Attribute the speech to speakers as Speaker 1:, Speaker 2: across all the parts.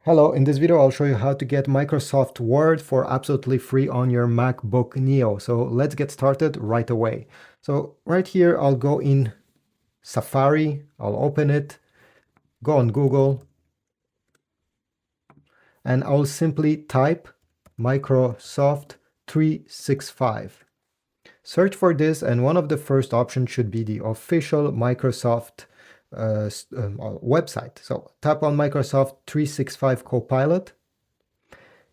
Speaker 1: Hello, in this video I'll show you how to get Microsoft Word for absolutely free on your MacBook Neo. So let's get started right away. So right here I'll go in Safari, I'll open it, go on Google, and I'll simply type Microsoft 365. Search for this, and one of the first options should be the official Microsoft website. So tap on Microsoft 365 Copilot.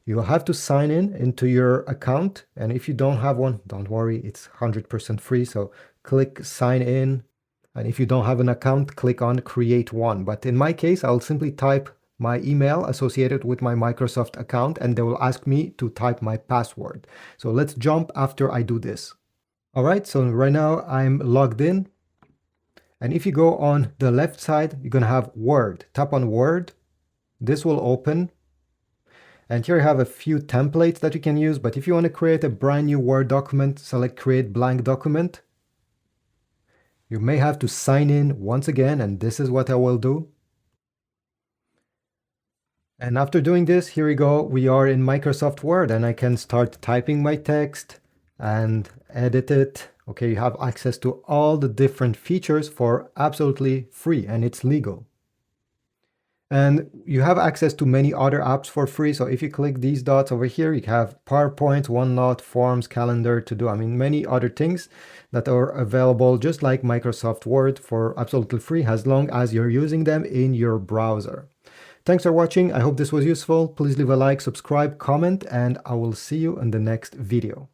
Speaker 1: You'll have to sign in into your account, and if you don't have one, don't worry, it's 100% free. So click sign in, and if you don't have an account, click on create one. But in my case, I'll simply type my email associated with my Microsoft account, and they will ask me to type my password. So let's jump after I do this. All right, so right now I'm logged in. And if you go on the left side, you're going to have Word. Tap on Word. This will open. And here you have a few templates that you can use. But if you want to create a brand new Word document, select Create Blank Document. You may have to sign in once again, and this is what I will do. And after doing this, here we go. We are in Microsoft Word, and I can start typing my text and edit it. Okay, you have access to all the different features for absolutely free, and it's legal. And you have access to many other apps for free. So if you click these dots over here, you have PowerPoint, OneNote, Forms, Calendar, To Do. I mean, many other things that are available just like Microsoft Word for absolutely free, as long as you're using them in your browser. Thanks for watching. I hope this was useful. Please leave a like, subscribe, comment, and I will see you in the next video.